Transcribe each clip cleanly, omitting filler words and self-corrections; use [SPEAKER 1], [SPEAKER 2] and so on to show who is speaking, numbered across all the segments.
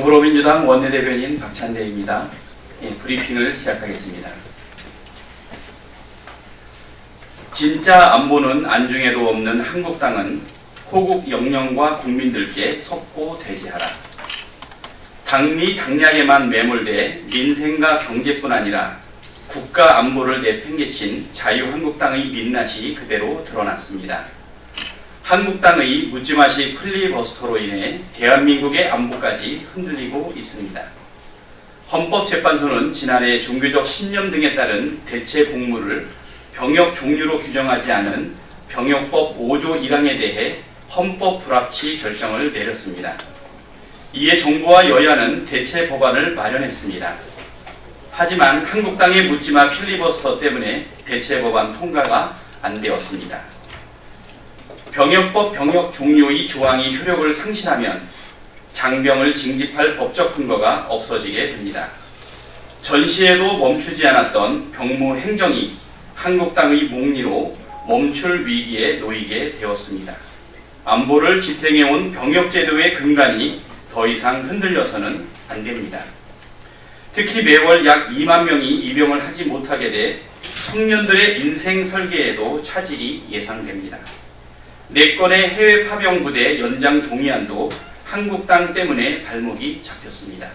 [SPEAKER 1] 더불어민주당 원내대변인 박찬대입니다. 브리핑을 시작하겠습니다. 진짜 안보는 안중에도 없는 한국당은 호국 영령과 국민들께 석고대죄하라. 당리 당략에만 매몰돼 민생과 경제뿐 아니라 국가 안보를 내팽개친 자유한국당의 민낯이 그대로 드러났습니다. 한국당의 묻지마식 필리버스터로 인해 대한민국의 안보까지 흔들리고 있습니다. 헌법재판소는 지난해 종교적 신념 등에 따른 대체 복무를 병역 종류로 규정하지 않은 병역법 5조 1항에 대해 헌법 불합치 결정을 내렸습니다. 이에 정부와 여야는 대체 법안을 마련했습니다. 하지만 한국당의 묻지마 필리버스터 때문에 대체 법안 통과가 안 되었습니다. 병역법 병역 종류의 조항이 효력을 상실하면 장병을 징집할 법적 근거가 없어지게 됩니다. 전시에도 멈추지 않았던 병무 행정이 한국당의 몽리로 멈출 위기에 놓이게 되었습니다. 안보를 지탱해온 병역제도의 근간이 더 이상 흔들려서는 안 됩니다. 특히 매월 약 2만 명이 입영을 하지 못하게 돼 청년들의 인생 설계에도 차질이 예상됩니다. 4건의 해외 파병 부대 연장 동의안도 한국당 때문에 발목이 잡혔습니다.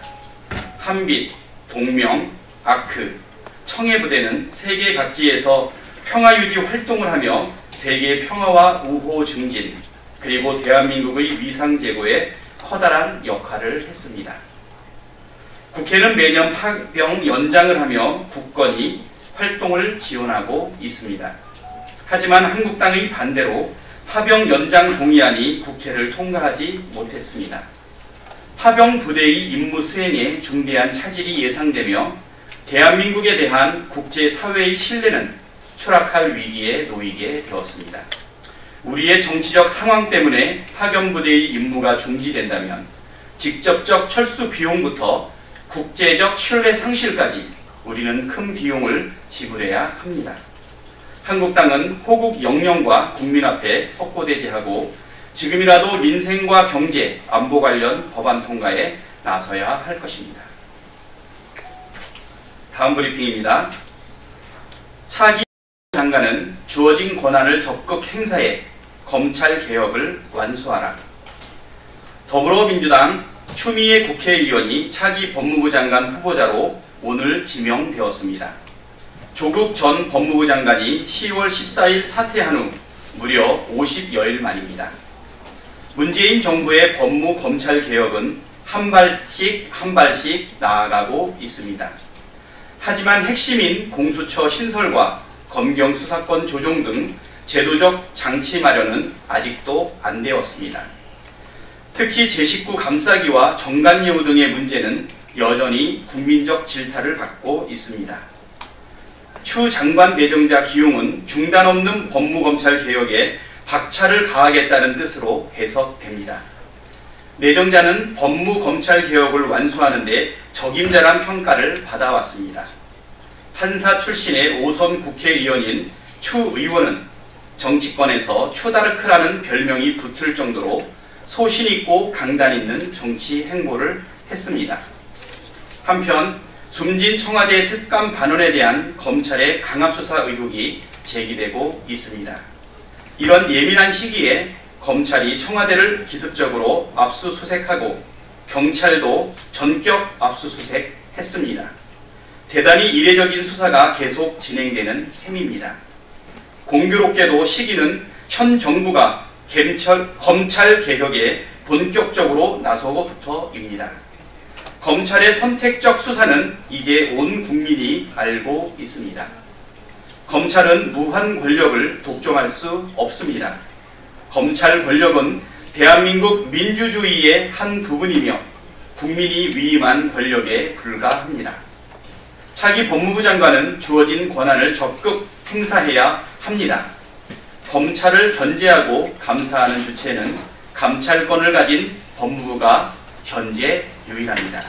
[SPEAKER 1] 한빛, 동명, 아크, 청해부대는 세계 각지에서 평화유지 활동을 하며 세계 평화와 우호 증진, 그리고 대한민국의 위상 제고에 커다란 역할을 했습니다. 국회는 매년 파병 연장을 하며 굳건히 활동을 지원하고 있습니다. 하지만 한국당의 반대로 파병 연장 동의안이 국회를 통과하지 못했습니다. 파병 부대의 임무 수행에 중대한 차질이 예상되며 대한민국에 대한 국제사회의 신뢰는 추락할 위기에 놓이게 되었습니다. 우리의 정치적 상황 때문에 파병 부대의 임무가 중지된다면 직접적 철수 비용부터 국제적 신뢰 상실까지 우리는 큰 비용을 지불해야 합니다. 한국당은 호국 영령과 국민 앞에 석고대죄하고 지금이라도 민생과 경제, 안보 관련 법안 통과에 나서야 할 것입니다. 다음 브리핑입니다. 차기 장관은 주어진 권한을 적극 행사해 검찰개혁을 완수하라. 더불어민주당 추미애 국회의원이 차기 법무부 장관 후보자로 오늘 지명되었습니다. 조국 전 법무부 장관이 10월 14일 사퇴한 후 무려 50여일 만입니다. 문재인 정부의 법무 검찰 개혁은 한 발씩 나아가고 있습니다. 하지만 핵심인 공수처 신설과 검경 수사권 조정 등 제도적 장치 마련은 아직도 안 되었습니다. 특히 제19 감싸기와 정관예우 등의 문제는 여전히 국민적 질타를 받고 있습니다. 추 장관 내정자 기용은 중단 없는 법무검찰 개혁에 박차를 가하겠다는 뜻으로 해석됩니다. 내정자는 법무검찰 개혁을 완수하는 데 적임자란 평가를 받아왔습니다. 판사 출신의 5선 국회의원인 추 의원은 정치권에서 추다르크라는 별명이 붙을 정도로 소신 있고 강단 있는 정치 행보를 했습니다. 한편 숨진 청와대 특감 반원에 대한 검찰의 강압수사 의혹이 제기되고 있습니다. 이런 예민한 시기에 검찰이 청와대를 기습적으로 압수수색하고 경찰도 전격 압수수색했습니다. 대단히 이례적인 수사가 계속 진행되는 셈입니다. 공교롭게도 시기는 현 정부가 검찰 개혁에 본격적으로 나서고부터입니다. 검찰의 선택적 수사는 이제 온 국민이 알고 있습니다. 검찰은 무한 권력을 독점할 수 없습니다. 검찰 권력은 대한민국 민주주의의 한 부분이며 국민이 위임한 권력에 불과합니다. 차기 법무부 장관은 주어진 권한을 적극 행사해야 합니다. 검찰을 견제하고 감사하는 주체는 감찰권을 가진 법무부가 현재 유일합니다.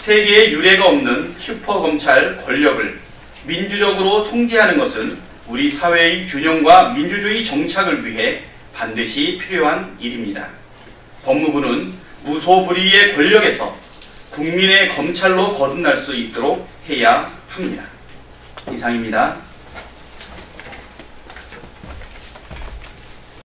[SPEAKER 1] 세계에 유례가 없는 슈퍼검찰 권력을 민주적으로 통제하는 것은 우리 사회의 균형과 민주주의 정착을 위해 반드시 필요한 일입니다. 법무부는 무소불위의 권력에서 국민의 검찰로 거듭날 수 있도록 해야 합니다. 이상입니다.